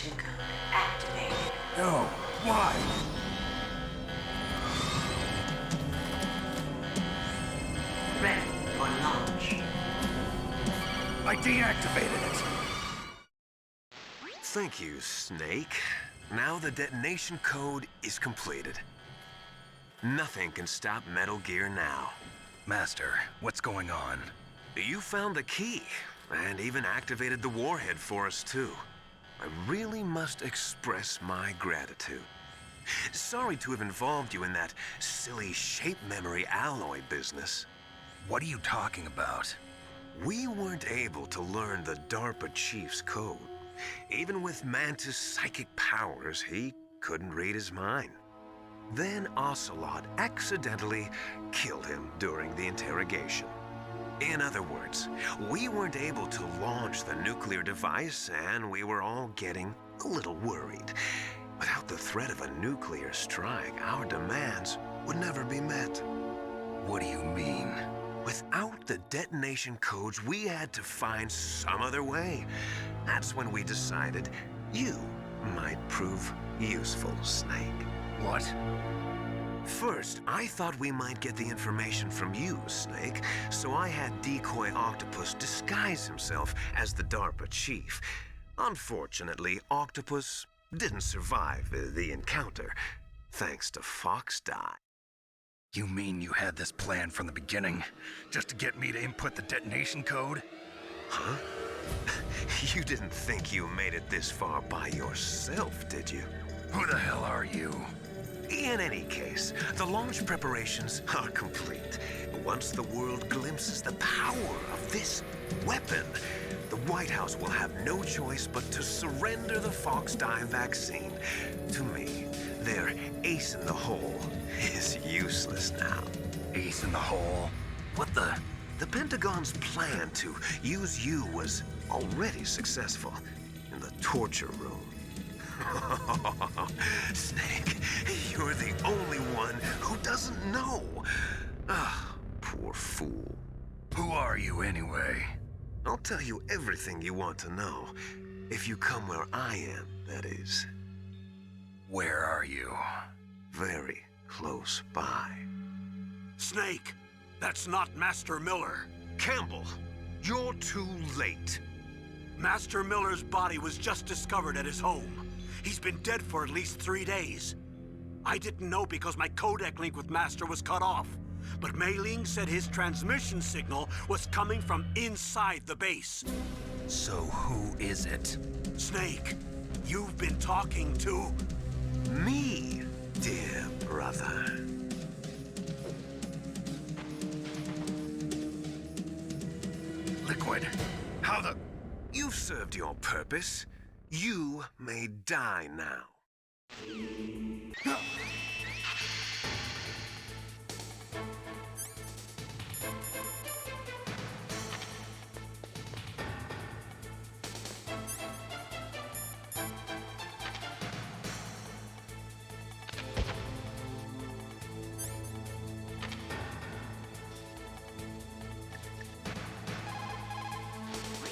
detonation code activated. No, why? Ready for launch. I deactivated it. Thank you, Snake. Now the detonation code is completed. Nothing can stop Metal Gear now. Master, what's going on? You found the key, and even activated the warhead for us, too. I really must express my gratitude. Sorry to have involved you in that silly shape memory alloy business. What are you talking about? We weren't able to learn the DARPA chief's code. Even with Mantis' psychic powers, he couldn't read his mind. Then Ocelot accidentally killed him during the interrogation. In other words, we weren't able to launch the nuclear device, and we were all getting a little worried. Without the threat of a nuclear strike, our demands would never be met. What do you mean? Without the detonation codes, we had to find some other way. That's when we decided you might prove useful, Snake. What? First, I thought we might get the information from you, Snake, so I had Decoy Octopus disguise himself as the DARPA chief. Unfortunately, Octopus didn't survive the encounter, thanks to Fox Die. You mean you had this plan from the beginning, just to get me to input the detonation code? Huh? You didn't think you made it this far by yourself, did you? Who the hell are you? In any case, the launch preparations are complete. Once the world glimpses the power of this weapon, the White House will have no choice but to surrender the Fox Die vaccine to me. Their ace in the hole is useless now. Ace in the hole? What the? The Pentagon's plan to use you was already successful in the torture room. Snake, you're the only one who doesn't know. Ah, poor fool. Who are you anyway? I'll tell you everything you want to know. If you come where I am, that is. Where are you? Very close by. Snake, that's not Master Miller. Campbell, you're too late. Master Miller's body was just discovered at his home. He's been dead for at least 3 days. I didn't know because my codec link with Master was cut off. But Mei Ling said his transmission signal was coming from inside the base. So who is it? Snake, you've been talking to... Me, dear brother. Liquid. How the... You've served your purpose. You may die now.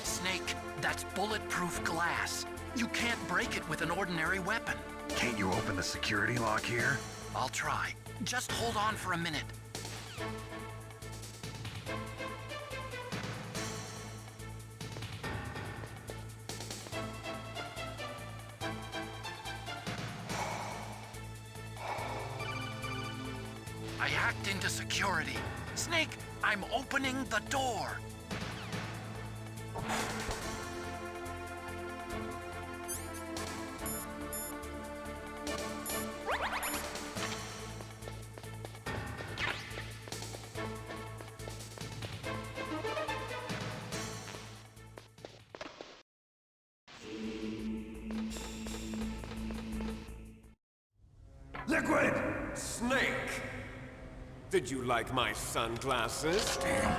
Snake, that's bulletproof glass. You can't break it with an ordinary weapon. Can't you open the security lock here? I'll try. Just hold on for a minute. I hacked into security. Snake, I'm opening the door. Liquid! Snake! Did you like my sunglasses? Damn.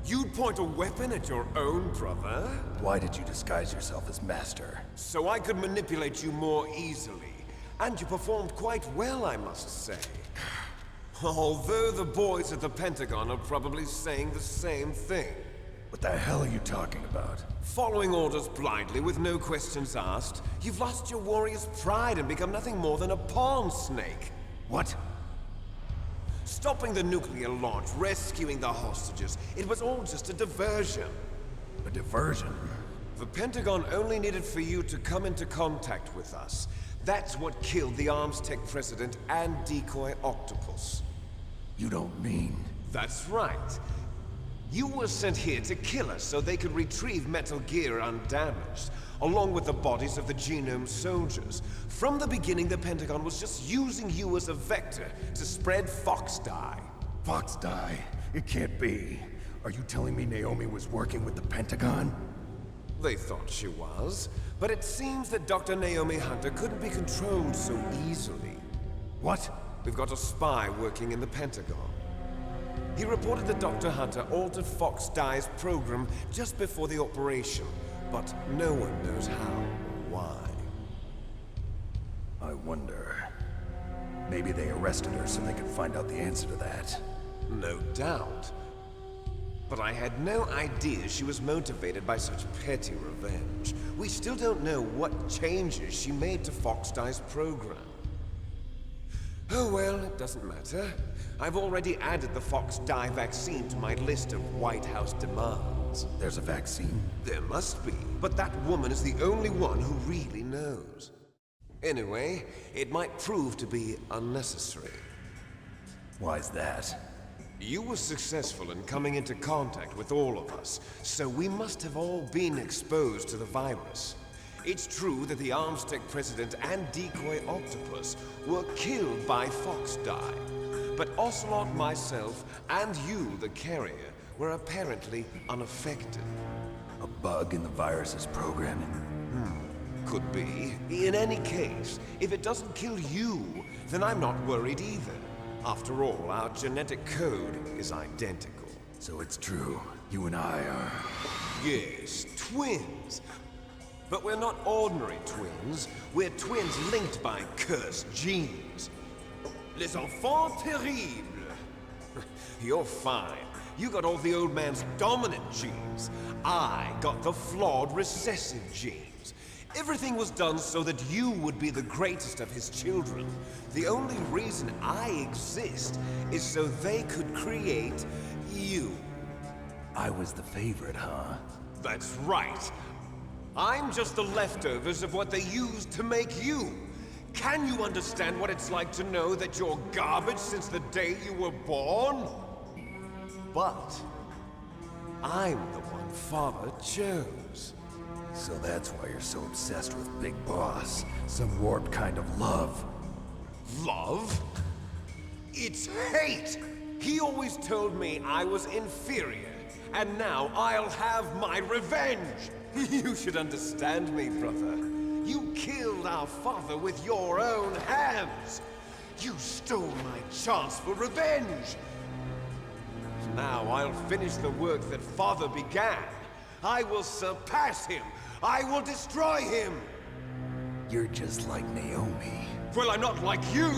You'd point a weapon at your own brother? Why did you disguise yourself as Master? So I could manipulate you more easily. And you performed quite well, I must say. Although the boys at the Pentagon are probably saying the same thing. What the hell are you talking about? Following orders blindly with no questions asked, you've lost your warrior's pride and become nothing more than a pawn snake. What? Stopping the nuclear launch, rescuing the hostages, it was all just a diversion. A diversion? The Pentagon only needed for you to come into contact with us. That's what killed the Arms Tech president and decoy octopus. You don't mean... That's right. You were sent here to kill us so they could retrieve Metal Gear undamaged, along with the bodies of the Genome soldiers. From the beginning, the Pentagon was just using you as a vector to spread Fox dye. Fox dye? It can't be. Are you telling me Naomi was working with the Pentagon? They thought she was, but it seems that Dr. Naomi Hunter couldn't be controlled so easily. What? We've got a spy working in the Pentagon. He reported that Dr. Hunter altered Fox Dye's program just before the operation, but no one knows how or why. I wonder... Maybe they arrested her so they could find out the answer to that. No doubt. But I had no idea she was motivated by such petty revenge. We still don't know what changes she made to Fox Dye's program. Oh well, it doesn't matter. I've already added the Fox Dye vaccine to my list of White House demands. There's a vaccine? There must be, but that woman is the only one who really knows. Anyway, it might prove to be unnecessary. Why's that? You were successful in coming into contact with all of us, so we must have all been exposed to the virus. It's true that the Arms Tech president and decoy octopus were killed by Fox Dye, but Ocelot, myself, and you, the carrier, were apparently unaffected. A bug in the virus's programming? Could be. In any case, if it doesn't kill you, then I'm not worried either. After all, our genetic code is identical. So it's true. You and I are... Yes, twins. But we're not ordinary twins. We're twins linked by cursed genes. Les enfants terribles. You're fine. You got all the old man's dominant genes. I got the flawed recessive genes. Everything was done so that you would be the greatest of his children. The only reason I exist is so they could create you. I was the favorite, huh? That's right. I'm just the leftovers of what they used to make you. Can you understand what it's like to know that you're garbage since the day you were born? But I'm the one Father chose. So that's why you're so obsessed with Big Boss. Some warped kind of love. Love? It's hate! He always told me I was inferior, and now I'll have my revenge! You should understand me, brother. You killed our father with your own hands! You stole my chance for revenge! Now I'll finish the work that Father began. I will surpass him! I will destroy him! You're just like Naomi. Well, I'm not like you!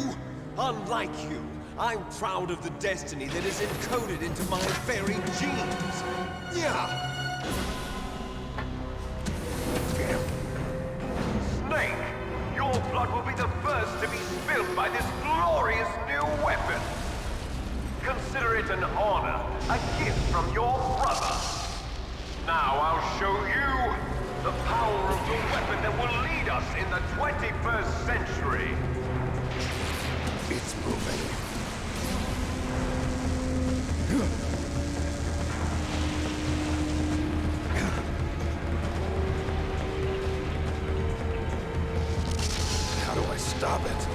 Unlike you, I'm proud of the destiny that is encoded into my very genes! Yeah! Snake! Your blood will be the first to be spilled by this glorious new weapon! Consider it an honor, a gift from your brother! Now I'll show you the power of the weapon that will lead us in the 21st century! It's moving. How do I stop it?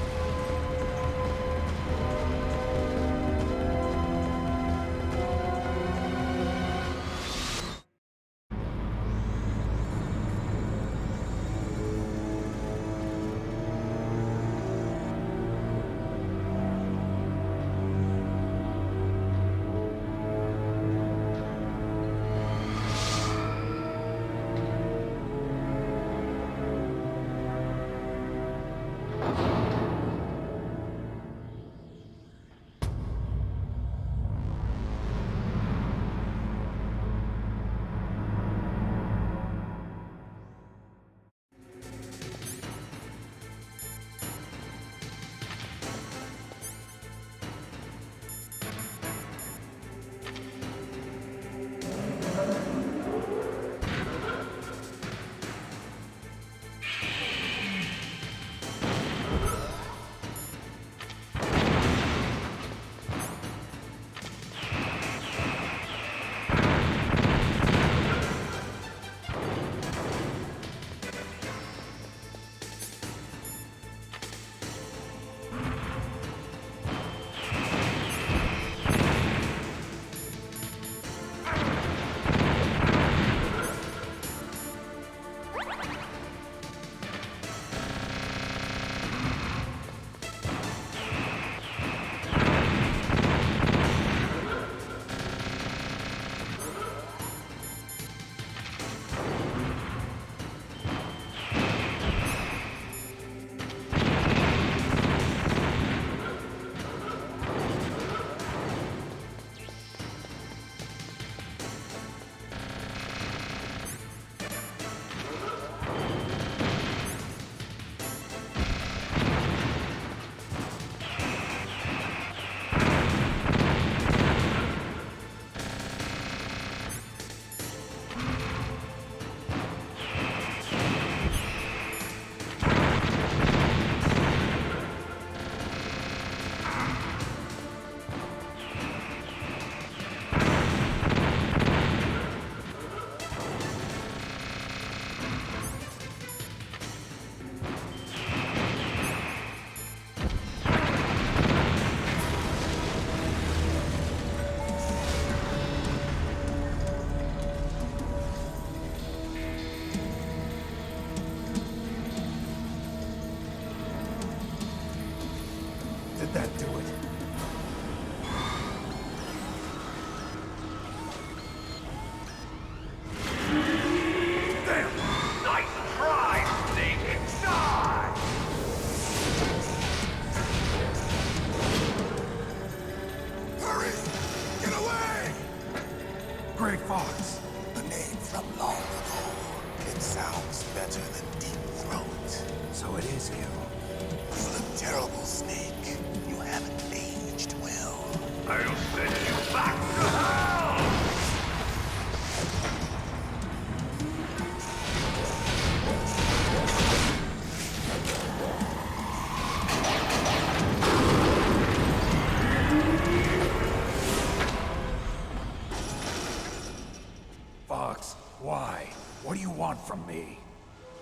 me?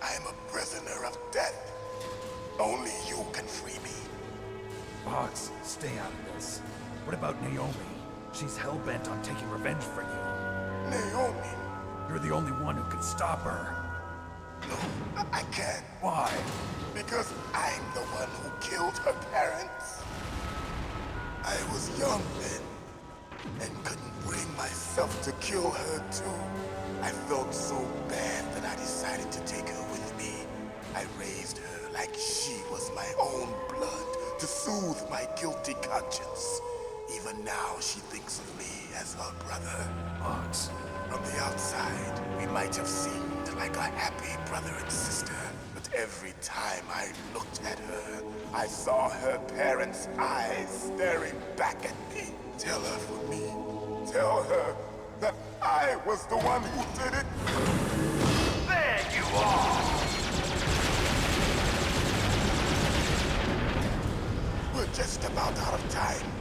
I'm a prisoner of death. Only you can free me. Fox, stay out of this. What about Naomi? She's hell-bent on taking revenge for you. Naomi? You're the only one who can stop her. No, I can't. Why? Because I'm the one who killed her parents. I was young then, and couldn't bring myself to kill her too. I felt so bad that I decided to take her with me. I raised her like she was my own blood to soothe my guilty conscience. Even now, she thinks of me as her brother. Fox. From the outside, we might have seemed like a happy brother and sister. But every time I looked at her, I saw her parents' eyes staring back at me. Tell her for me. Tell her that I was the one who did it. There you are! We're just about out of time.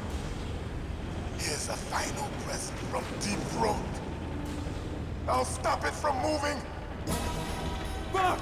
Here's a final present from Deep Throat. I'll stop it from moving. Fox!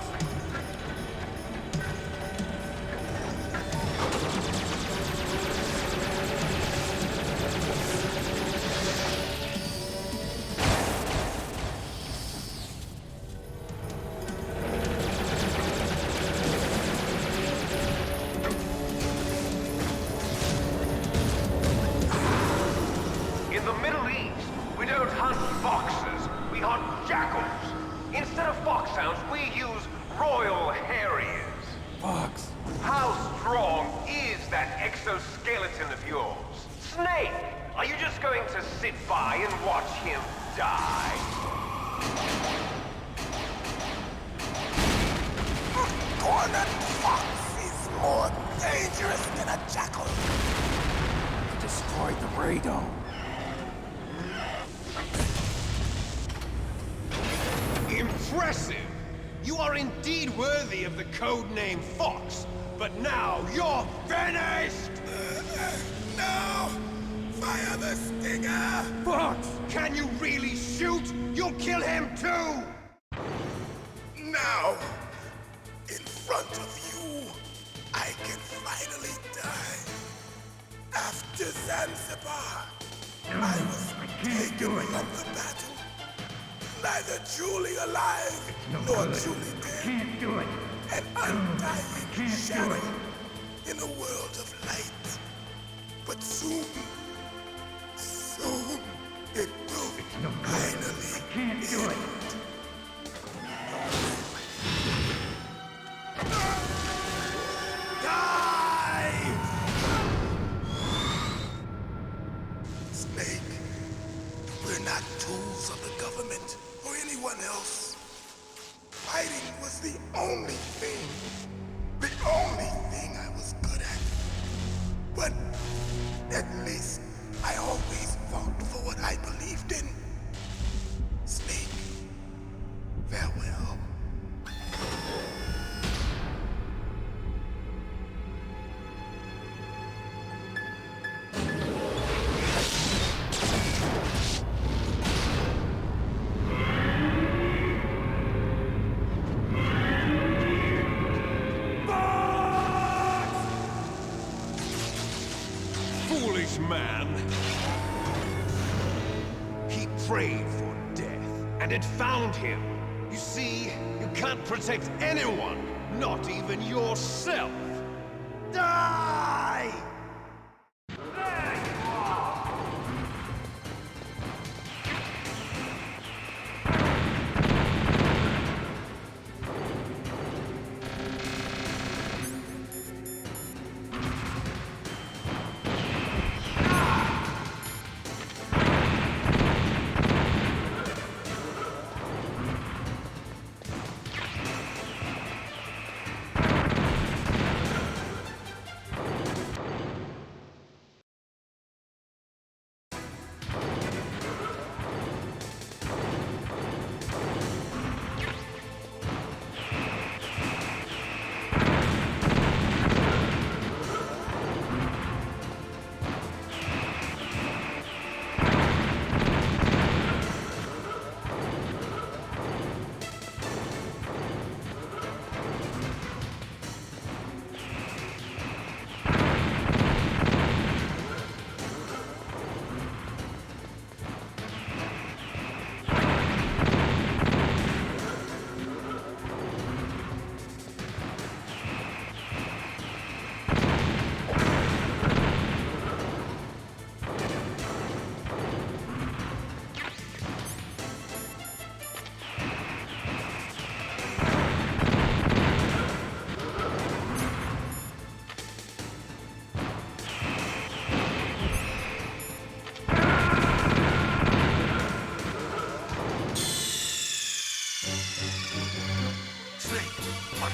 In the Middle East, we don't hunt foxes, we hunt jackals. Instead of foxhounds, we use royal harriers. Fox! How strong is that exoskeleton of yours? Snake, are you just going to sit by and watch him die? A cornered fox is more dangerous than a jackal. He destroyed the radome. Impressive! You are indeed worthy of the codename Fox, but now you're finished! No! Fire the stinger! Fox! Can you really shoot? You'll kill him too! Now, in front of you, I can finally die. After Zanzibar, I was taken from the battle. Neither truly alive nor truly dead. An undying shadow in a world of light. But soon, it will finally end. Die! Snake, we're not tools of the government or anyone else. Fighting was the only thing I was good at. But at least I always fought for what I believed in. Snake, farewell. Foolish man! He prayed for death, and it found him. You see, you can't protect anyone, not even yourself. Die!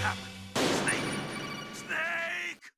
happened? Snake! Snake!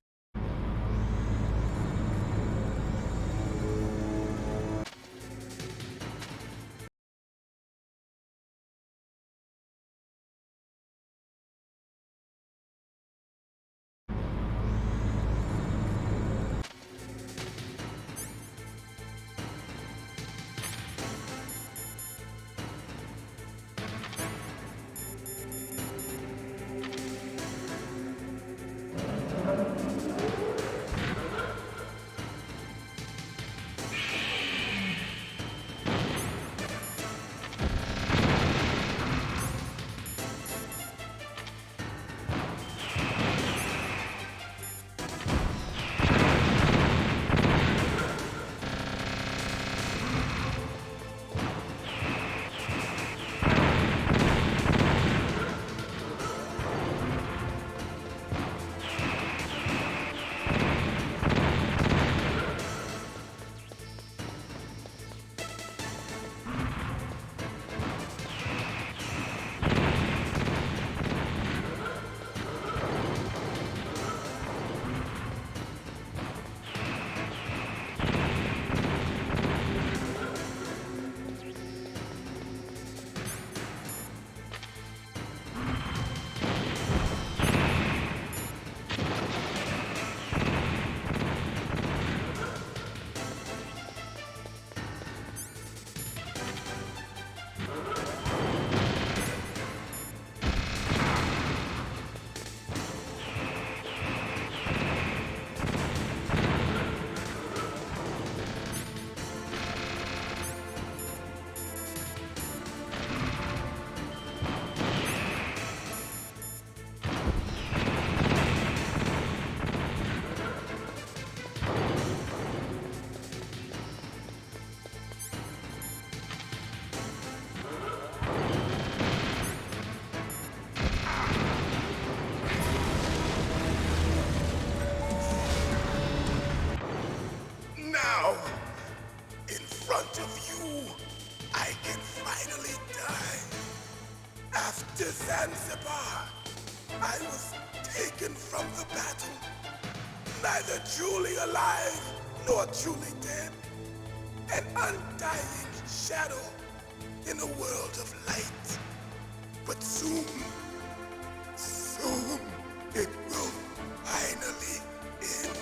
Now, in front of you, I can finally die. After Zanzibar, I was taken from the battle, neither truly alive nor truly dead. An undying shadow in a world of light. But soon, soon, it will finally end.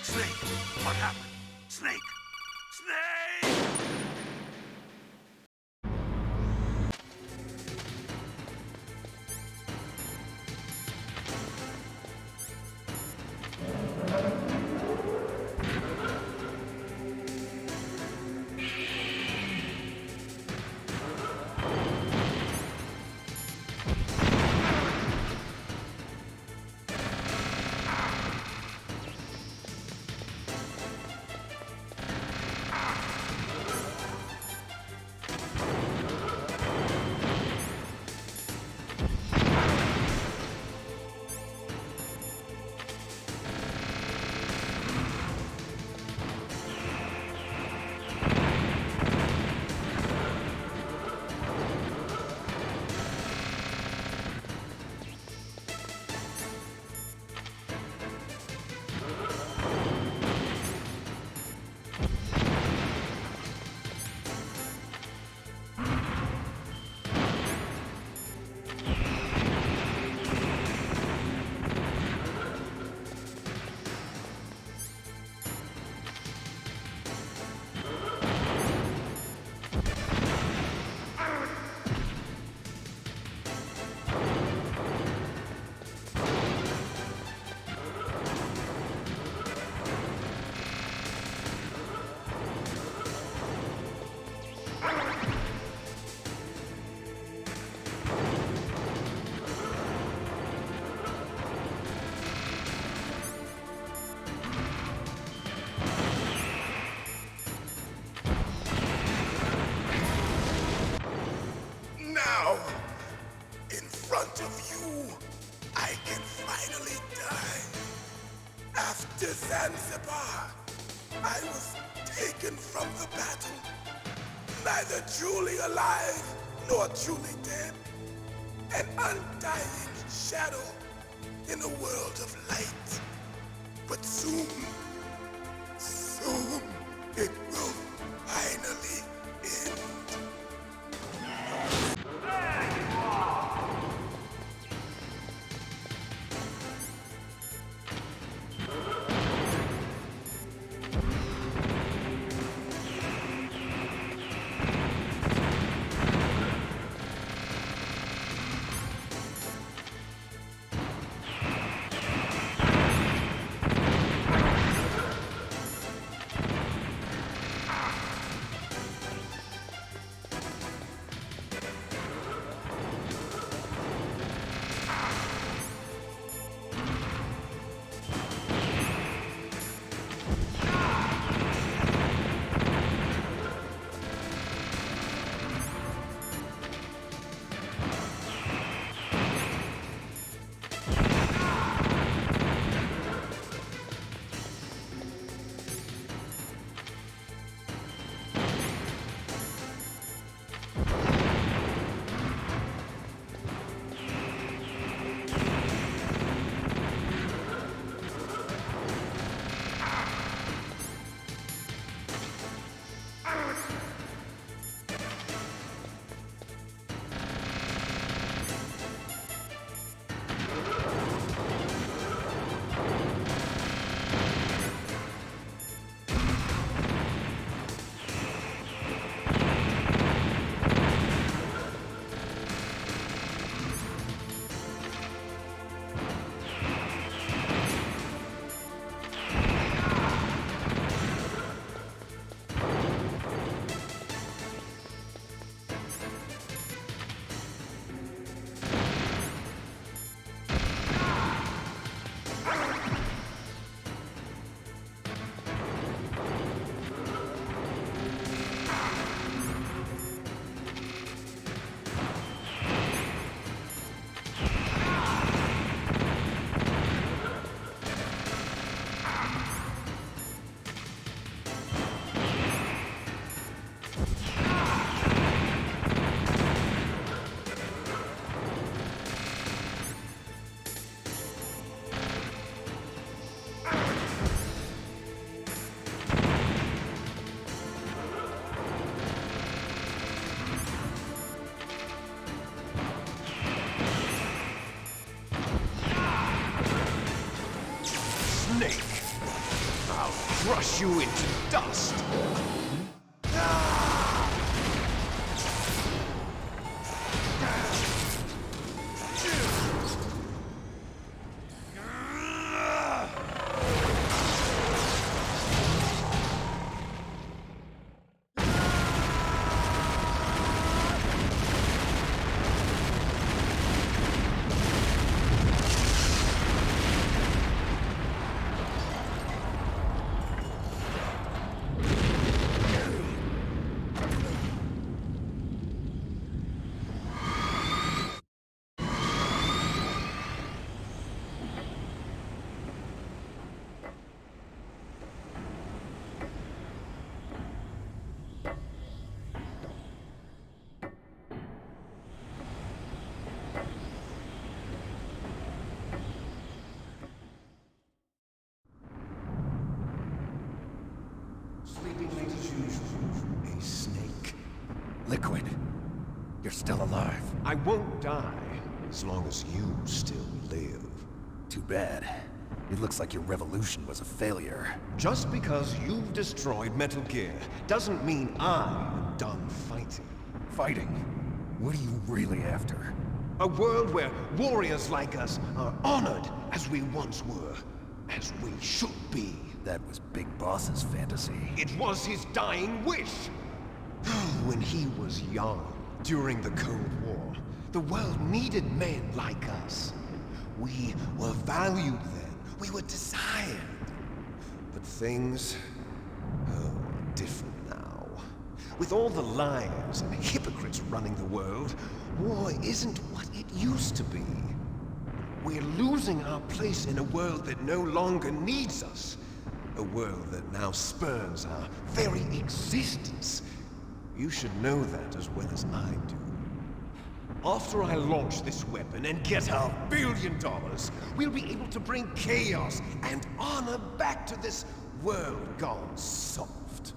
Snake! What happened? Snake! Snake! After Zanzibar, I was taken from the battle, neither truly alive nor truly dead. An undying shadow in a world of light. But soon, it will finally end. Crush you into dust! Sleeping late as usual. A snake. Liquid, you're still alive. I won't die as long as you still live. Too bad. It looks like your revolution was a failure. Just because you've destroyed Metal Gear doesn't mean I'm done fighting. Fighting? What are you really after? A world where warriors like us are honored as we once were, as we should be. That was Big Boss's fantasy. It was his dying wish. When he was young, during the Cold War, the world needed men like us. We were valued then. We were desired. But things are different now. With all the liars and hypocrites running the world, war isn't what it used to be. We're losing our place in a world that no longer needs us. A world that now spurns our very existence. You should know that as well as I do. After I launch this weapon and get our $1 billion, we'll be able to bring chaos and honor back to this world gone soft.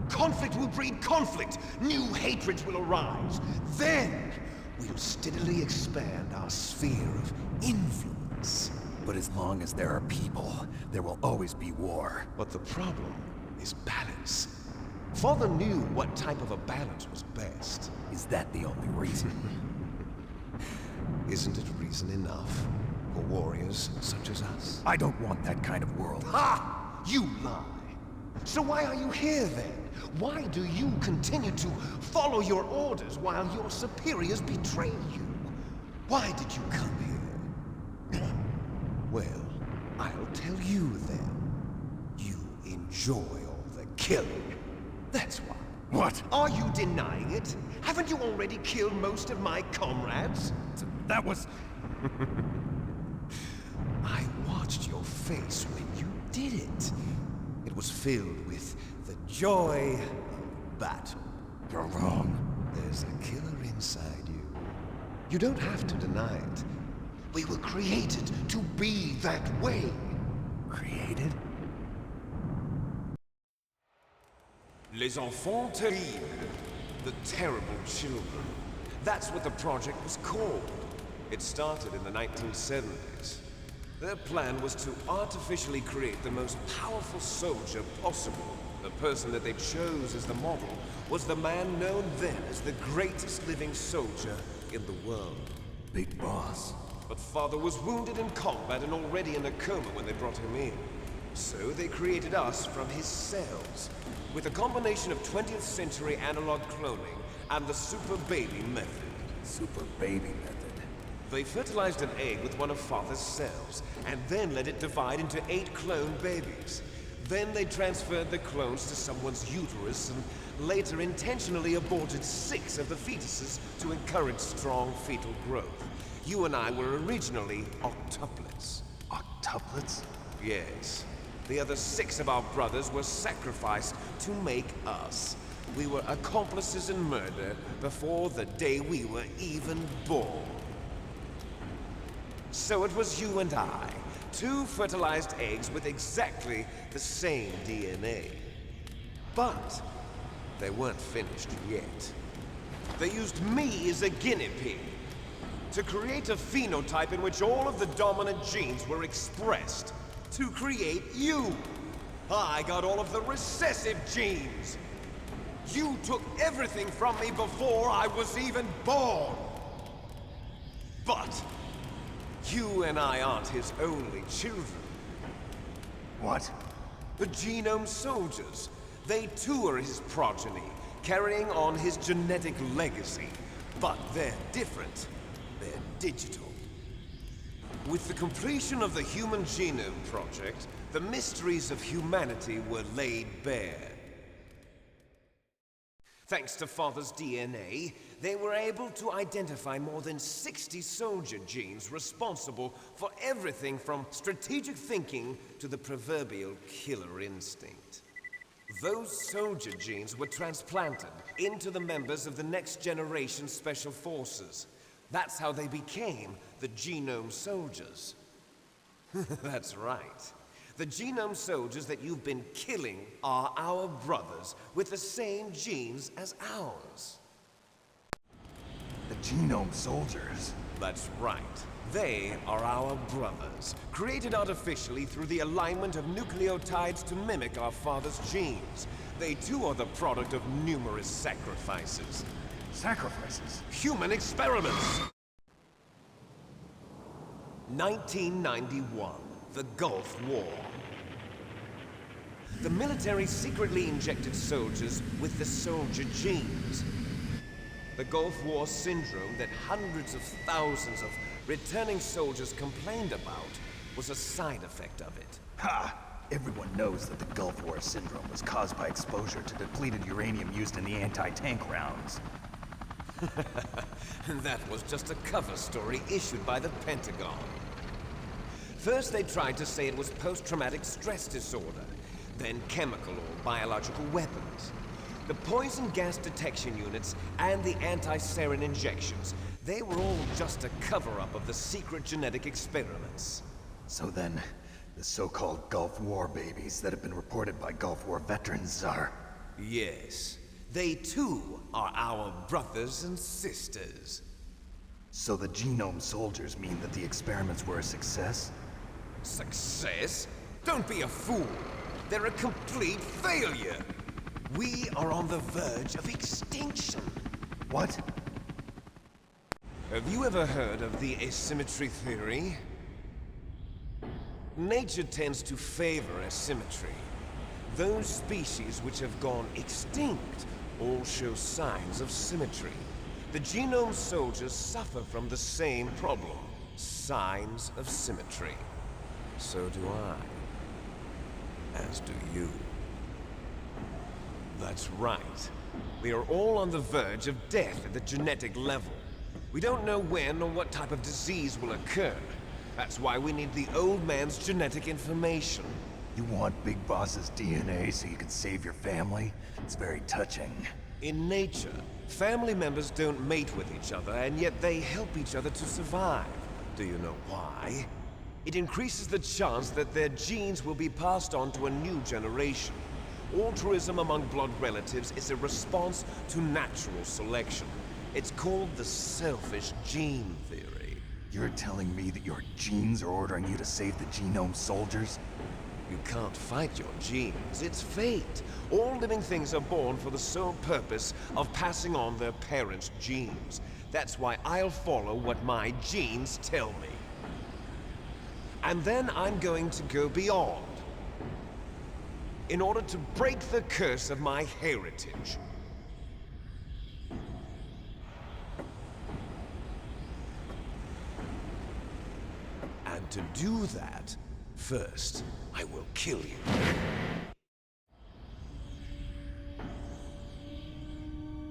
Conflict will breed conflict. New hatreds will arise. Then, we'll steadily expand our sphere of influence. But as long as there are people, there will always be war. But the problem is balance. Father knew what type of a balance was best. Is that the only reason? Isn't it reason enough for warriors such as us? I don't want that kind of world. Ha! You lie! So why are you here then? Why do you continue to follow your orders while your superiors betray you? Why did you come here? Well, I'll tell you then. You enjoy all the killing. That's why. What? Are you denying it? Haven't you already killed most of my comrades? That was... I watched your face when you did it. It was filled with the joy of battle. You're wrong. There's a killer inside you. You don't have to deny it. We were created to be that way. Created? Les enfants terribles. The terrible children. That's what the project was called. It started in the 1970s. Their plan was to artificially create the most powerful soldier possible. The person that they chose as the model was the man known then as the greatest living soldier in the world. Big boss. But Father was wounded in combat and already in a coma when they brought him in. So they created us from his cells, with a combination of 20th century analog cloning and the super baby method. Super baby method. They fertilized an egg with one of Father's cells, and then let it divide into 8 clone babies. Then they transferred the clones to someone's uterus and later intentionally aborted 6 of the fetuses to encourage strong fetal growth. You and I were originally octuplets. Octuplets? Yes. The other 6 of our brothers were sacrificed to make us. We were accomplices in murder before the day we were even born. So it was you and I, 2 fertilized eggs with exactly the same DNA. But they weren't finished yet. They used me as a guinea pig to create a phenotype in which all of the dominant genes were expressed. To create you. I got all of the recessive genes. You took everything from me before I was even born. But you and I aren't his only children. What? The Genome Soldiers. They too are his progeny, carrying on his genetic legacy. But they're different. They're digital. With the completion of the Human Genome Project, the mysteries of humanity were laid bare. Thanks to Father's DNA, they were able to identify more than 60 soldier genes responsible for everything from strategic thinking to the proverbial killer instinct. Those soldier genes were transplanted into the members of the next generation Special Forces. That's how they became the Genome Soldiers. That's right. The Genome Soldiers that you've been killing are our brothers with the same genes as ours. The Genome Soldiers? That's right. They are our brothers, created artificially through the alignment of nucleotides to mimic our father's genes. They too are the product of numerous sacrifices. Sacrifices? Human experiments! 1991, the Gulf War. The military secretly injected soldiers with the soldier genes. The Gulf War syndrome that hundreds of thousands of returning soldiers complained about was a side effect of it. Ha! Everyone knows that the Gulf War syndrome was caused by exposure to depleted uranium used in the anti-tank rounds. That was just a cover story issued by the Pentagon. First, they tried to say it was post-traumatic stress disorder, then chemical or biological weapons. The poison gas detection units and the anti-sarin injections, they were all just a cover-up of the secret genetic experiments. So then, the so-called Gulf War babies that have been reported by Gulf War veterans are... Yes, they too are our brothers and sisters. So the genome soldiers mean that the experiments were a success? Success? Don't be a fool. They're a complete failure. We are on the verge of extinction. What? Have you ever heard of the asymmetry theory? Nature tends to favor asymmetry. Those species which have gone extinct all show signs of symmetry. The genome soldiers suffer from the same problem, signs of symmetry. So do I. As do you. That's right. We are all on the verge of death at the genetic level. We don't know when or what type of disease will occur. That's why we need the old man's genetic information. You want Big Boss's DNA so you can save your family? It's very touching. In nature, family members don't mate with each other, and yet they help each other to survive. Do you know why? It increases the chance that their genes will be passed on to a new generation. Altruism among blood relatives is a response to natural selection. It's called the selfish gene theory. You're telling me that your genes are ordering you to save the genome soldiers? You can't fight your genes. It's fate. All living things are born for the sole purpose of passing on their parents' genes. That's why I'll follow what my genes tell me. And then I'm going to go beyond, in order to break the curse of my heritage. And to do that, first, I will kill you.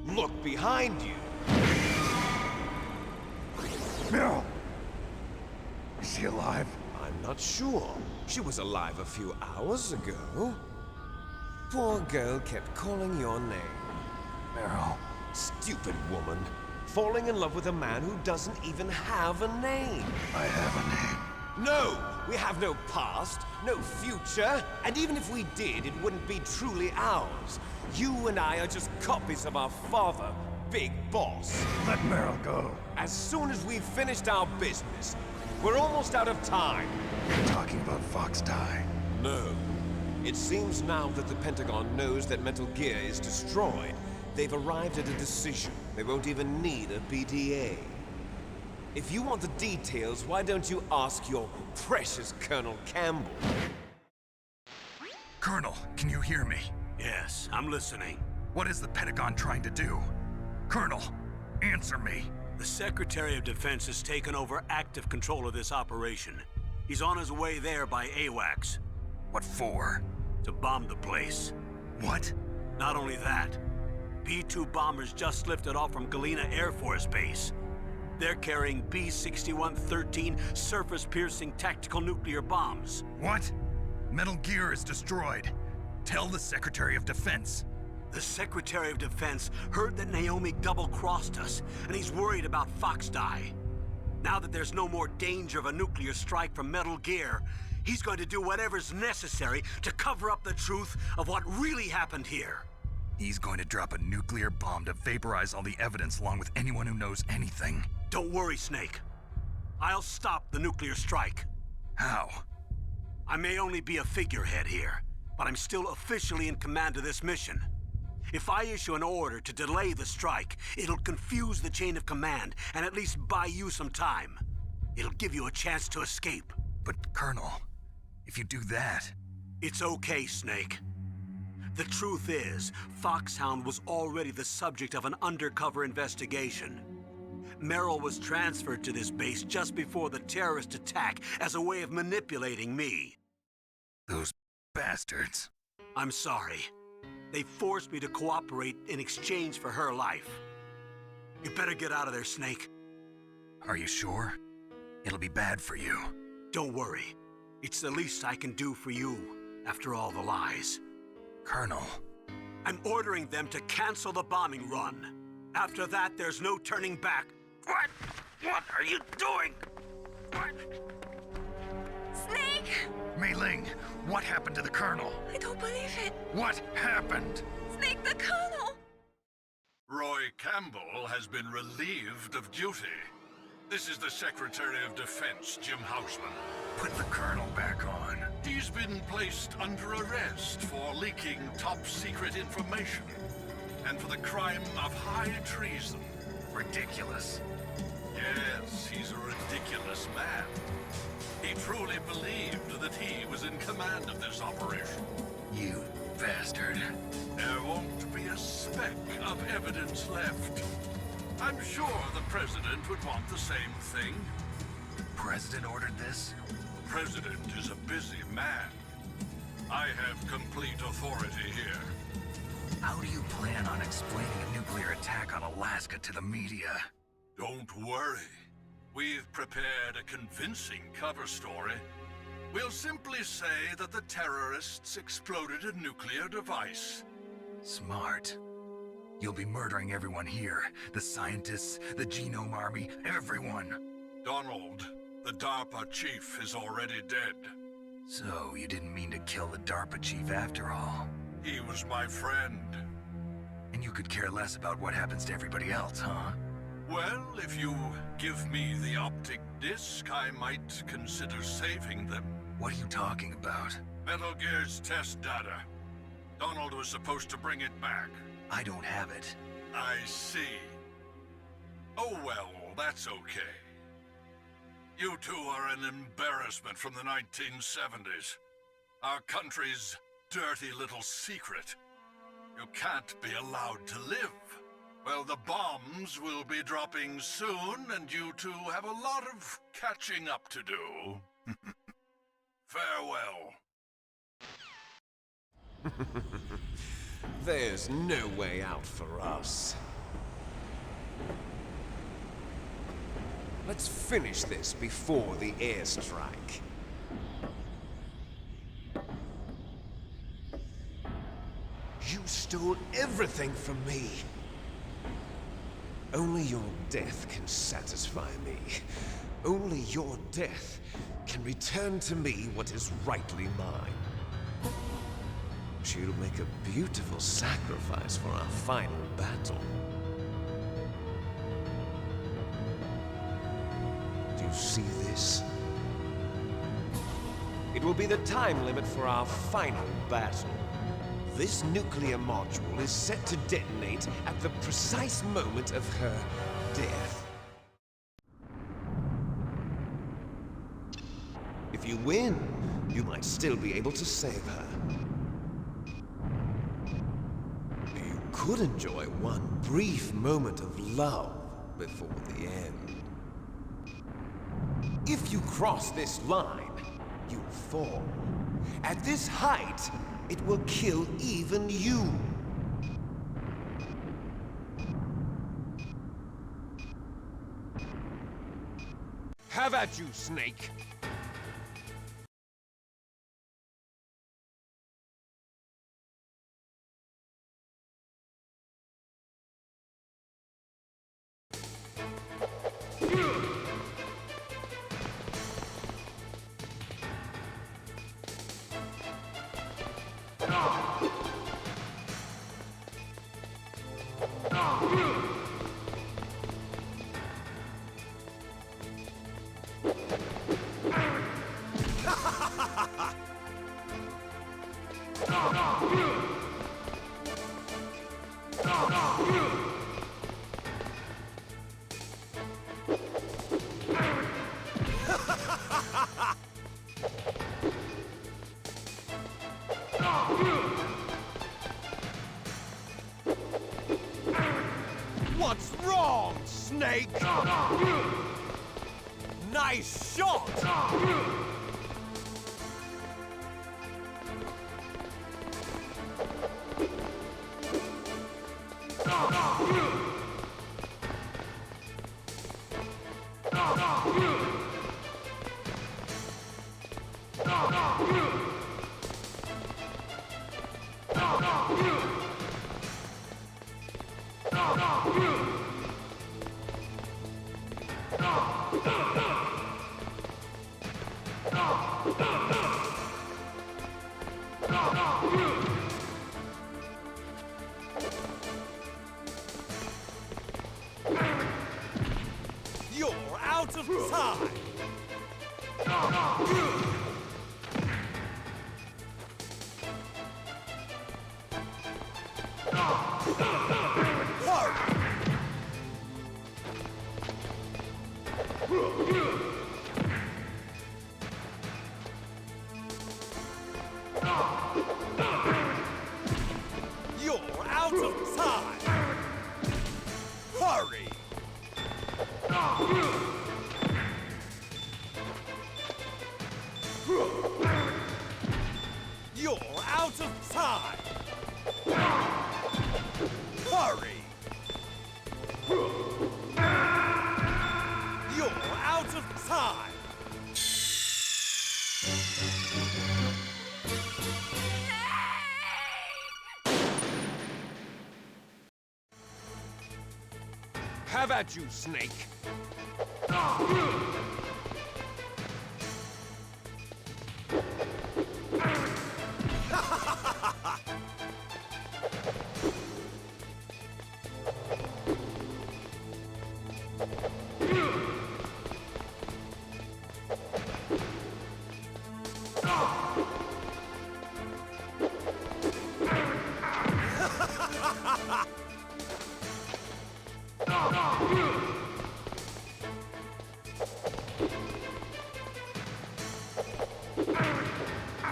Look behind you! Meryl! Is she alive? I'm not sure. She was alive a few hours ago. Poor girl kept calling your name. Meryl. Stupid woman. Falling in love with a man who doesn't even have a name. I have a name. No! We have no past, no future, and even if we did, it wouldn't be truly ours. You and I are just copies of our father, Big Boss. Let Meryl go. As soon as we've finished our business, we're almost out of time. You're talking about Fox Die. No. It seems now that the Pentagon knows that Metal Gear is destroyed. They've arrived at a decision. They won't even need a BDA. If you want the details, why don't you ask your precious Colonel Campbell? Colonel, can you hear me? Yes, I'm listening. What is the Pentagon trying to do? Colonel, answer me. The Secretary of Defense has taken over active control of this operation. He's on his way there by AWACS. What for? To bomb the place. What? Not only that, B-2 bombers just lifted off from Galena Air Force Base. They're carrying B-6113 surface-piercing tactical nuclear bombs. What? Metal Gear is destroyed. Tell the Secretary of Defense. The Secretary of Defense heard that Naomi double-crossed us, and he's worried about Fox Die. Now that there's no more danger of a nuclear strike from Metal Gear, he's going to do whatever's necessary to cover up the truth of what really happened here. He's going to drop a nuclear bomb to vaporize all the evidence along with anyone who knows anything. Don't worry, Snake. I'll stop the nuclear strike. How? I may only be a figurehead here, but I'm still officially in command of this mission. If I issue an order to delay the strike, it'll confuse the chain of command and at least buy you some time. It'll give you a chance to escape. But, Colonel, if you do that... It's okay, Snake. The truth is, Foxhound was already the subject of an undercover investigation. Meryl was transferred to this base just before the terrorist attack as a way of manipulating me. Those bastards. I'm sorry. They forced me to cooperate in exchange for her life. You better get out of there, Snake. Are you sure? It'll be bad for you. Don't worry. It's the least I can do for you, after all the lies. Colonel. I'm ordering them to cancel the bombing run. After that, there's no turning back. What? What are you doing? What? Snake! Mei Ling, what happened to the Colonel? I don't believe it. What happened? Snake, the Colonel! Roy Campbell has been relieved of duty. This is the Secretary of Defense, Jim Houseman. Put the Colonel back on. He's been placed under arrest for leaking top-secret information and for the crime of high treason. Ridiculous. Yes, he's a ridiculous man. He truly believed that he was in command of this operation. You bastard. There won't be a speck of evidence left. I'm sure the President would want the same thing. The President ordered this? The President is a busy man. I have complete authority here. How do you plan on explaining a nuclear attack on Alaska to the media? Don't worry. We've prepared a convincing cover story. We'll simply say that the terrorists exploded a nuclear device. Smart. You'll be murdering everyone here. The scientists, the Genome Army, everyone. Donald, the DARPA chief, is already dead. So, you didn't mean to kill the DARPA chief after all. He was my friend. And you could care less about what happens to everybody else, huh? Well, if you give me the optic disc, I might consider saving them. What are you talking about? Metal Gear's test data. Donald was supposed to bring it back. I don't have it. I see. Oh well, that's okay. You two are an embarrassment from the 1970s. Our country's dirty little secret. You can't be allowed to live. Well, the bombs will be dropping soon, and you two have a lot of catching up to do. Farewell. There's no way out for us. Let's finish this before the airstrike. You stole everything from me. Only your death can satisfy me. Only your death can return to me what is rightly mine. She'll make a beautiful sacrifice for our final battle. Do you see this? It will be the time limit for our final battle. This nuclear module is set to detonate at the precise moment of her death. If you win, you might still be able to save her. You could enjoy one brief moment of love before the end. If you cross this line, you'll fall. At this height, it will kill even you. Have at you, Snake. What's wrong, Snake? Nice shot! You're out of time! You're out of time! Hurry! You're out of time! Hurry! You're out of time! Have at you, Snake!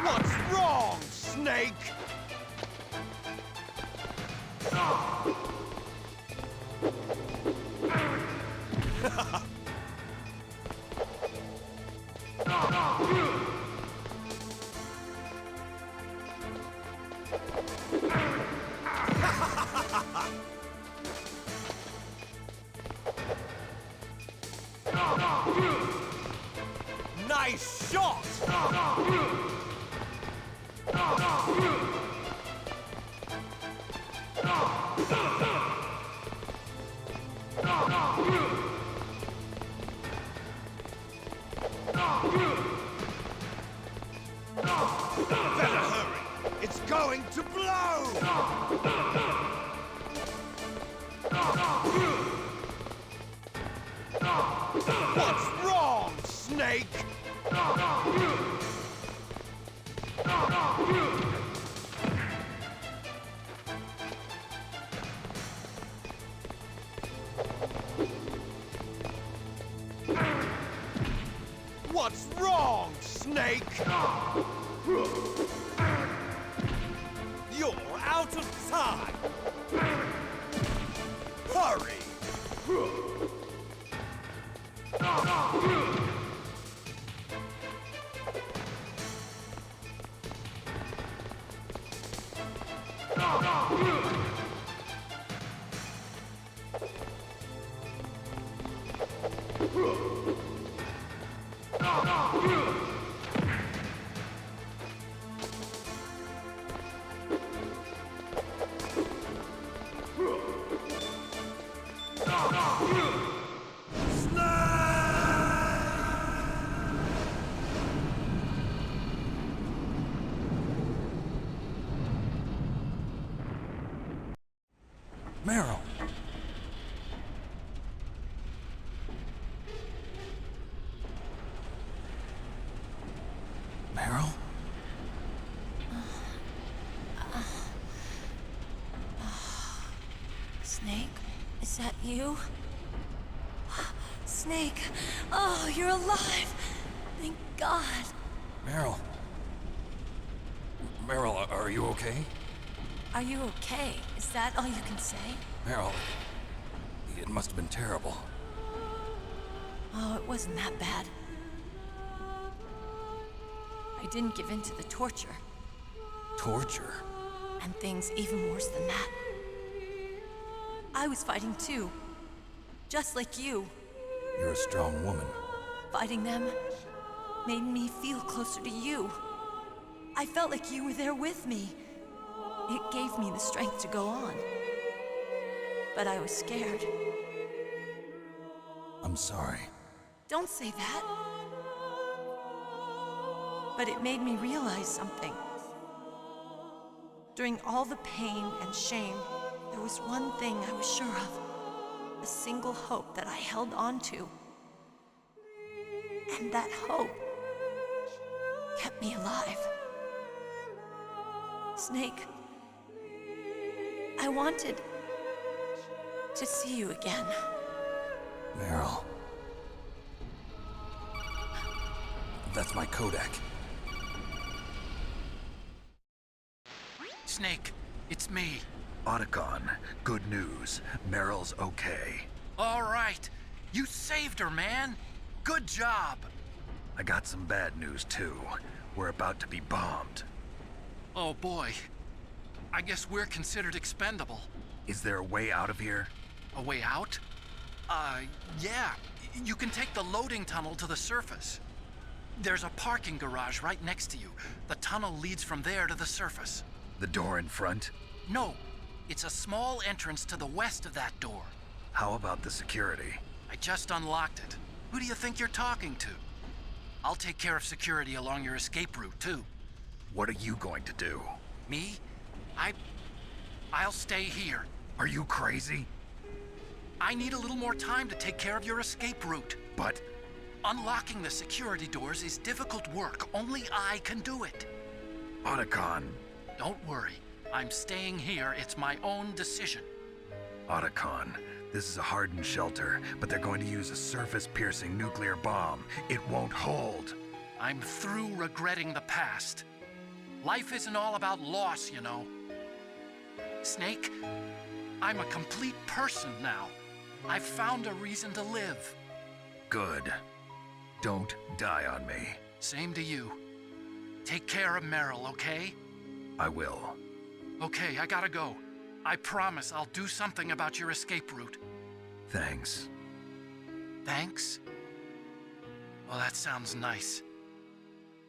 What's wrong, Snake? Nice shot! Better hurry! It's going to blow! What's wrong, Snake? What's wrong, Snake? You're out of time! Hurry! Meryl! Meryl? Snake, is that you? Snake, oh, you're alive! Thank God. Meryl? Meryl, are you okay? Are you okay? Is that all you can say? Meryl, it must have been terrible. Oh, it wasn't that bad. I didn't give in to the torture. Torture? And things even worse than that. I was fighting too. Just like you. You're a strong woman. Fighting them made me feel closer to you. I felt like you were there with me. It gave me the strength to go on. But I was scared. I'm sorry. Don't say that. But it made me realize something. During all the pain and shame, there was one thing I was sure of. A single hope that I held on to. And that hope kept me alive. Snake, I wanted to see you again. Meryl. That's my codec. Snake, it's me. Otacon, good news. Meryl's okay. All right. You saved her, man. Good job. I got some bad news, too. We're about to be bombed. Oh, boy. I guess we're considered expendable. Is there a way out of here? A way out? Yeah. You can take the loading tunnel to the surface. There's a parking garage right next to you. The tunnel leads from there to the surface. The door in front? No. It's a small entrance to the west of that door. How about the security? I just unlocked it. Who do you think you're talking to? I'll take care of security along your escape route, too. What are you going to do? Me? I'll stay here. Are you crazy? I need a little more time to take care of your escape route. But unlocking the security doors is difficult work. Only I can do it. Otacon. Don't worry. I'm staying here. It's my own decision. Otacon, this is a hardened shelter, but they're going to use a surface-piercing nuclear bomb. It won't hold. I'm through regretting the past. Life isn't all about loss, you know. Snake, I'm a complete person now. I've found a reason to live. Good. Don't die on me. Same to you. Take care of Meryl, okay? I will. Okay, I gotta go. I promise I'll do something about your escape route. Thanks. Thanks? Well, that sounds nice.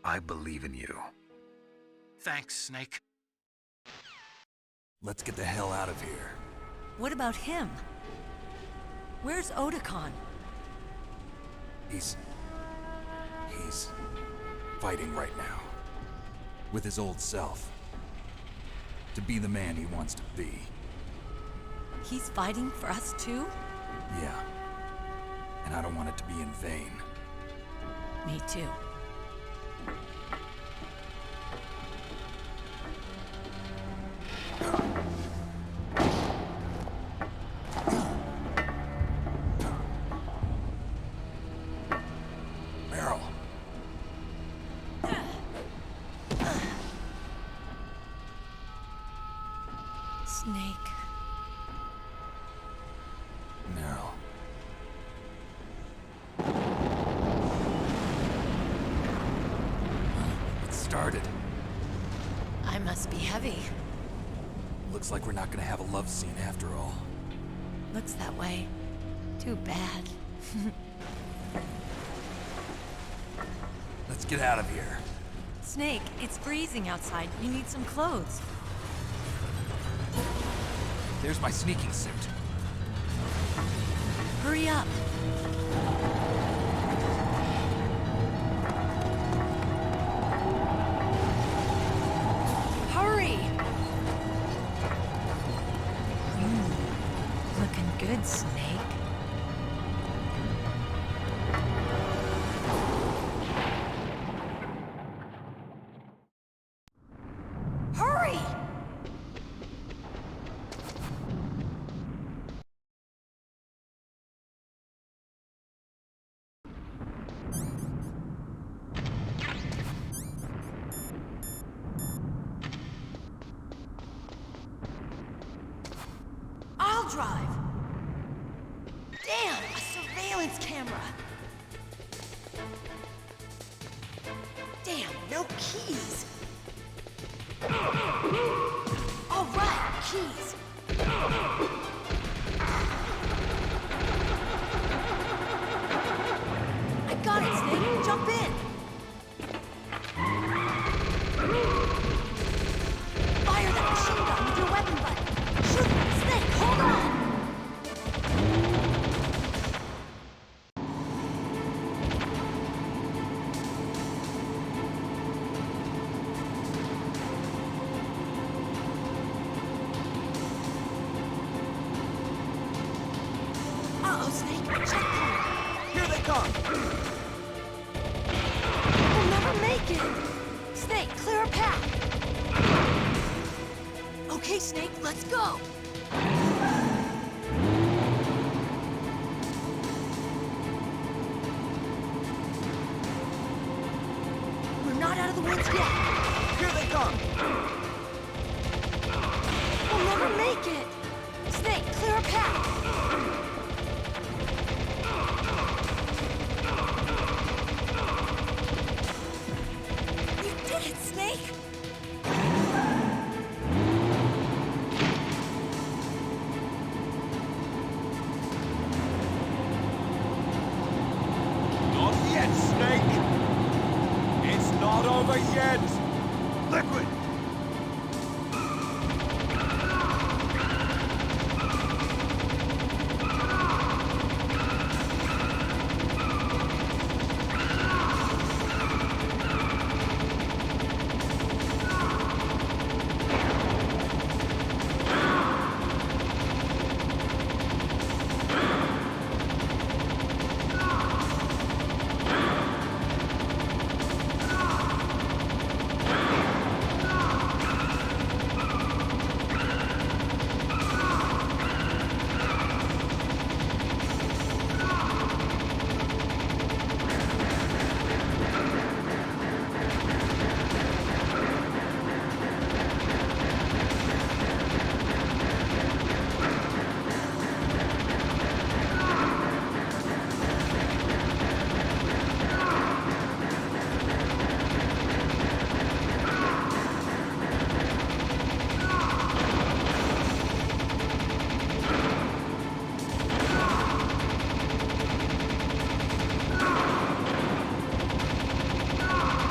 I believe in you. Thanks, Snake. Let's get the hell out of here. What about him? Where's Otacon? He's fighting right now. With his old self. To be the man he wants to be. He's fighting for us too? Yeah. And I don't want it to be in vain. Me too. Meryl. Snake. Meryl. It started. I must be heavy. Looks like we're not gonna have a love scene after all. Looks that way. Too bad. Let's get out of here. Snake, it's freezing outside. You need some clothes. There's my sneaking suit. Hurry up. Hurry! Looking good, Snake. Hurry! I'll drive. Damn, a surveillance camera. Damn, no keys. All right, keys. I got it, Snake. Jump in. Fire that machine gun with your weapon button. Shoot it, Snake. Hold on. Snake. Checkpoint. Here they come! We'll never make it. Snake, clear a path. Okay, Snake, let's go. We're not out of the woods yet. Here they come! We'll never make it. Snake, clear a path. You did it, Snake. Not yet, Snake! It's not over yet! Liquid!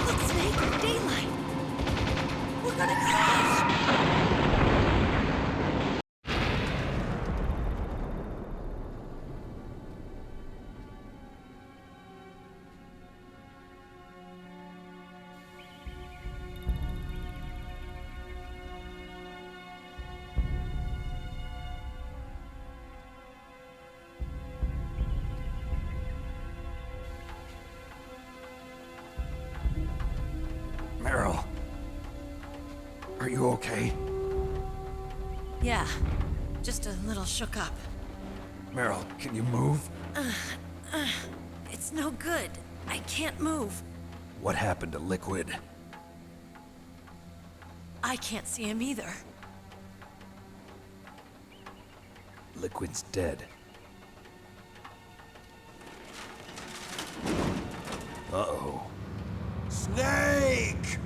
Look, Snake, daylight. We're gonna crash. Meryl. Are you okay? Yeah, just a little shook up. Meryl, can you move? It's no good. I can't move. What happened to Liquid? I can't see him either. Liquid's dead. Uh-oh. Snake!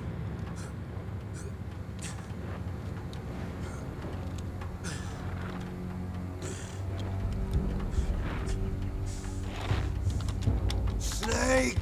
Snake!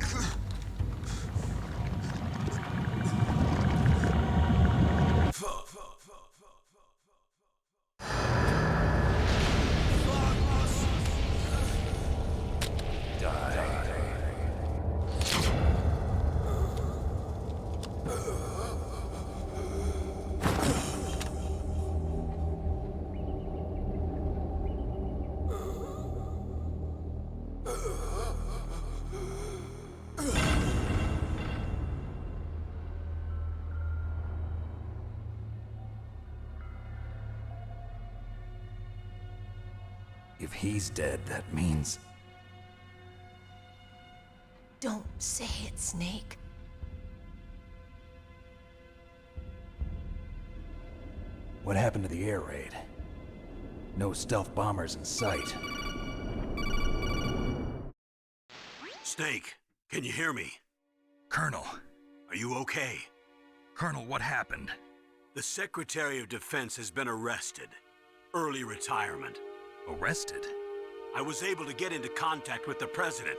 If he's dead, that means... Don't say it, Snake. What happened to the air raid? No stealth bombers in sight. Snake, can you hear me? Colonel. Are you okay? Colonel, what happened? The Secretary of Defense has been arrested. Early retirement. Arrested? I was able to get into contact with the President.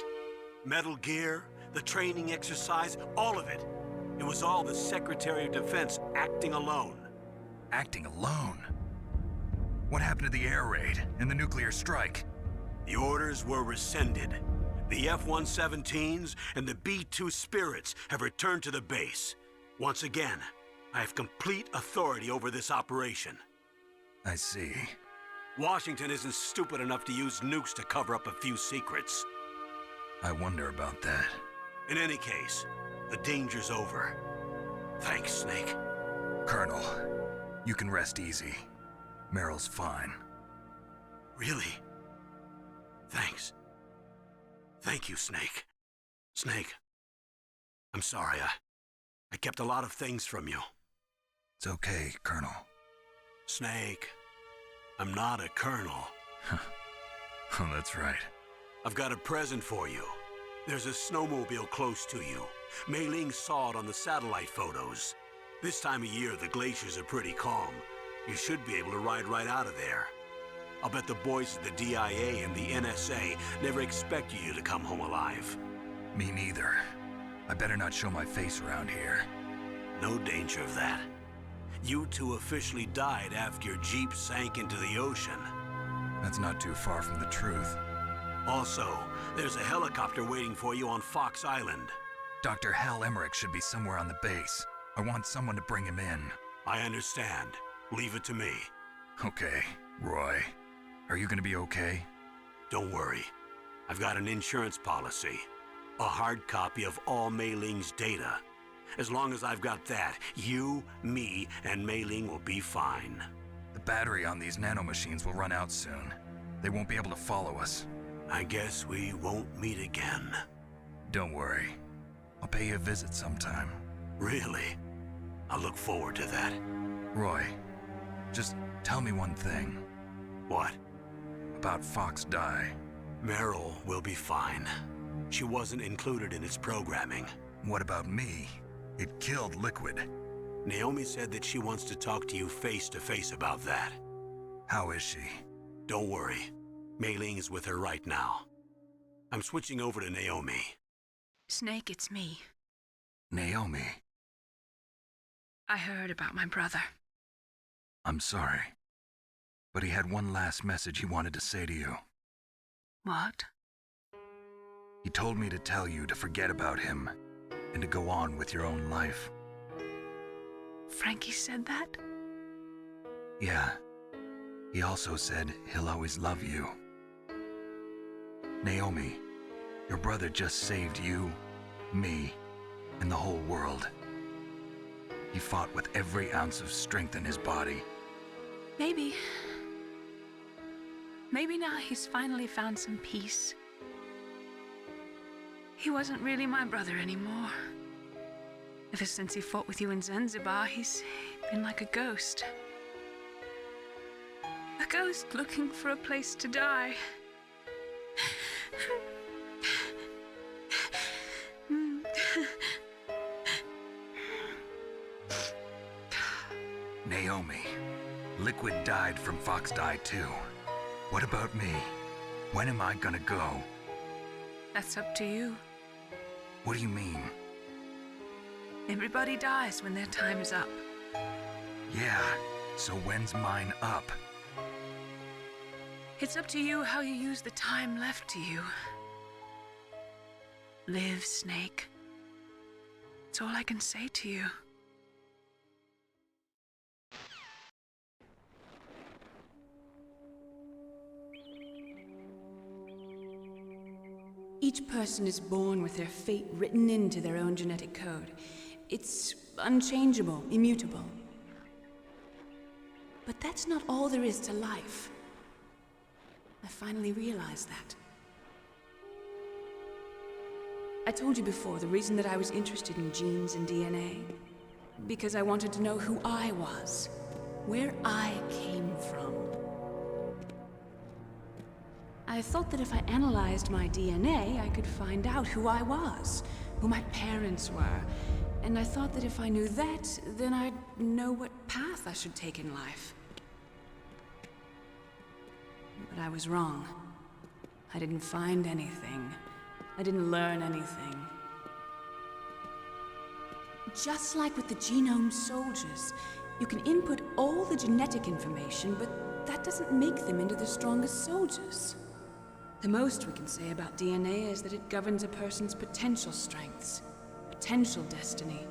Metal Gear, the training exercise, all of it. It was all the Secretary of Defense acting alone. Acting alone? What happened to the air raid and the nuclear strike? The orders were rescinded. The F-117s and the B-2 Spirits have returned to the base. Once again, I have complete authority over this operation. I see. Washington isn't stupid enough to use nukes to cover up a few secrets. I wonder about that. In any case, the danger's over. Thanks, Snake. Colonel, you can rest easy. Meryl's fine. Really? Thanks. Thank you, Snake. Snake, I'm sorry. I kept a lot of things from you. It's okay, Colonel. Snake, I'm not a colonel. Oh, that's right. I've got a present for you. There's a snowmobile close to you. Mei Ling saw it on the satellite photos. This time of year, the glaciers are pretty calm. You should be able to ride right out of there. I'll bet the boys at the DIA and the NSA never expected you to come home alive. Me neither. I better not show my face around here. No danger of that. You two officially died after your Jeep sank into the ocean. That's not too far from the truth. Also, there's a helicopter waiting for you on Fox Island. Dr. Hal Emmerich should be somewhere on the base. I want someone to bring him in. I understand. Leave it to me. Okay, Roy. Are you gonna be okay? Don't worry. I've got an insurance policy. A hard copy of all Mei Ling's data. As long as I've got that, you, me, and Mei Ling will be fine. The battery on these nanomachines will run out soon. They won't be able to follow us. I guess we won't meet again. Don't worry. I'll pay you a visit sometime. Really? I look forward to that. Roy, just tell me one thing. What? About Fox Die. Meryl will be fine. She wasn't included in its programming. What about me? It killed Liquid. Naomi said that she wants to talk to you face to face about that. How is she? Don't worry. Mei Ling is with her right now. I'm switching over to Naomi. Snake, it's me. Naomi. I heard about my brother. I'm sorry. But he had one last message he wanted to say to you. What? He told me to tell you to forget about him and to go on with your own life. Frankie said that? Yeah. He also said he'll always love you. Naomi, your brother just saved you, me, and the whole world. He fought with every ounce of strength in his body. Maybe. Maybe now he's finally found some peace. He wasn't really my brother anymore. Ever since he fought with you in Zanzibar, he's been like a ghost. A ghost looking for a place to die. Naomi, Liquid died from Fox Die too. What about me? When am I gonna go? That's up to you. What do you mean? Everybody dies when their time is up. Yeah, so when's mine up? It's up to you how you use the time left to you. Live, Snake. That's all I can say to you. Each person is born with their fate written into their own genetic code. It's unchangeable, immutable. But that's not all there is to life. I finally realized that. I told you before the reason that I was interested in genes and DNA. Because I wanted to know who I was, where I came from. I thought that if I analyzed my DNA, I could find out who I was, who my parents were, and I thought that if I knew that, then I'd know what path I should take in life. But I was wrong. I didn't find anything. I didn't learn anything. Just like with the genome soldiers, you can input all the genetic information, but that doesn't make them into the strongest soldiers. The most we can say about DNA is that it governs a person's potential strengths, potential destiny.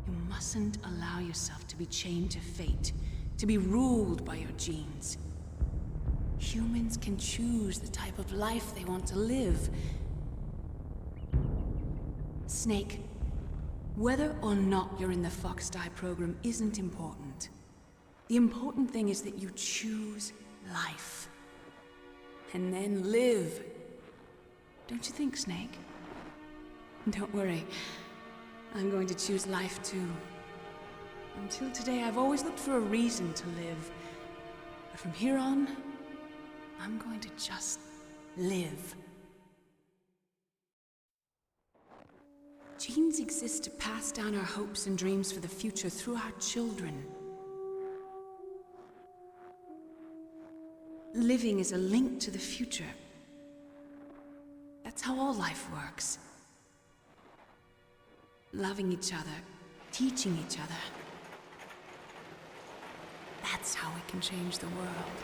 You mustn't allow yourself to be chained to fate, to be ruled by your genes. Humans can choose the type of life they want to live. Snake, whether or not you're in the Fox Die program isn't important. The important thing is that you choose life. And then live. Don't you think, Snake? Don't worry. I'm going to choose life too. Until today, I've always looked for a reason to live. But from here on, I'm going to just live. Genes exist to pass down our hopes and dreams for the future through our children. Living is a link to the future. That's how all life works. Loving each other, teaching each other. That's how we can change the world.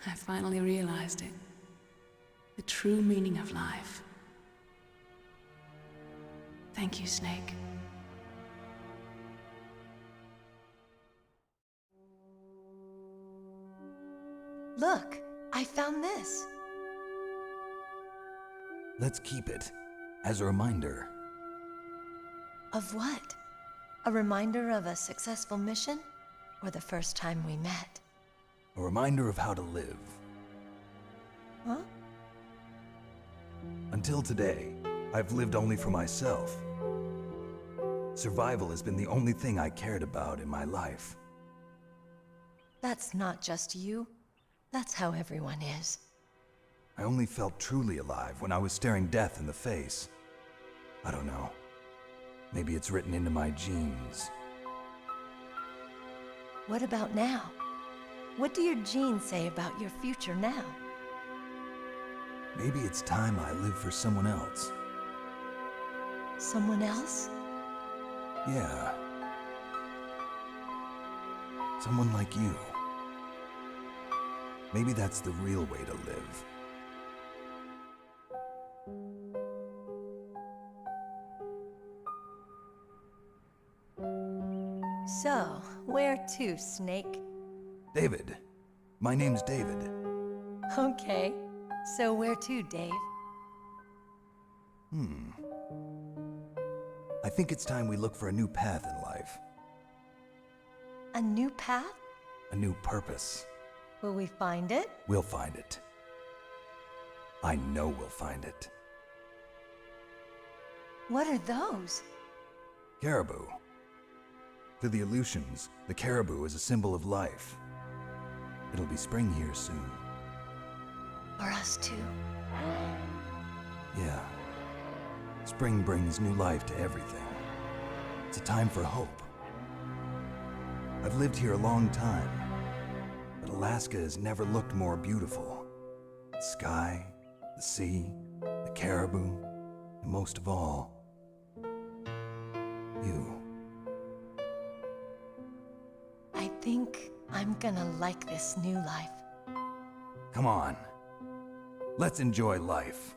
I finally realized it. The true meaning of life. Thank you, Snake. Look, I found this. Let's keep it as a reminder. Of what? A reminder of a successful mission? Or the first time we met? A reminder of how to live. Huh? Until today, I've lived only for myself. Survival has been the only thing I cared about in my life. That's not just you. That's how everyone is. I only felt truly alive when I was staring death in the face. I don't know. Maybe it's written into my genes. What about now? What do your genes say about your future now? Maybe it's time I live for someone else. Someone else? Yeah. Someone like you. Maybe that's the real way to live. So, where to, Snake? David. My name's David. Okay. So where to, Dave? I think it's time we look for a new path in life. A new path? A new purpose. Will we find it? We'll find it. I know we'll find it. What are those? Caribou. To the Aleutians, the caribou is a symbol of life. It'll be spring here soon. For us too. Yeah. Spring brings new life to everything. It's a time for hope. I've lived here a long time, but Alaska has never looked more beautiful. The sky, the sea, the caribou, and most of all, you. I think I'm gonna like this new life. Come on. Let's enjoy life.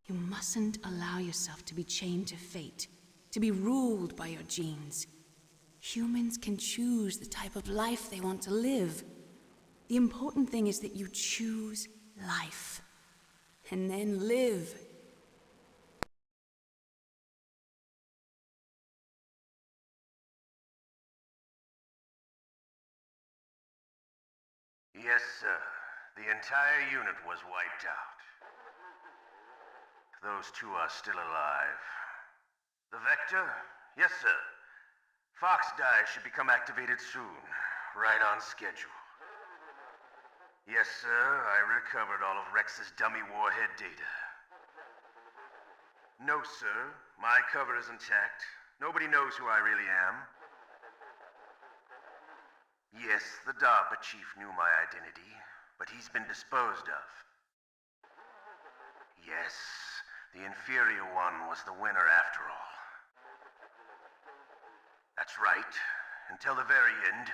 You mustn't allow yourself to be chained to fate, to be ruled by your genes. Humans can choose the type of life they want to live. The important thing is that you choose life, and then live. Yes, sir. The entire unit was wiped out. Those two are still alive. The Vector? Yes, sir. Fox Die should become activated soon. Right on schedule. Yes, sir. I recovered all of Rex's dummy warhead data. No, sir. My cover is intact. Nobody knows who I really am. Yes, the DARPA chief knew my identity, but he's been disposed of. Yes, the inferior one was the winner after all. That's right. Until the very end,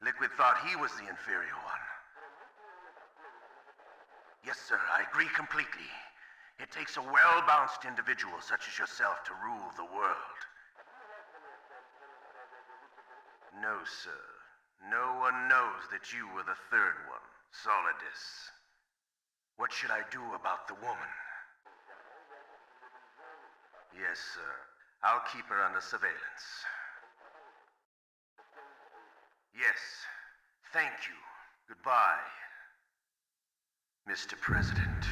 Liquid thought he was the inferior one. Yes, sir, I agree completely. It takes a well-balanced individual such as yourself to rule the world. No, sir. No one knows that you were the third one, Solidus. What should I do about the woman? Yes, sir. I'll keep her under surveillance. Yes. Thank you. Goodbye, Mr. President.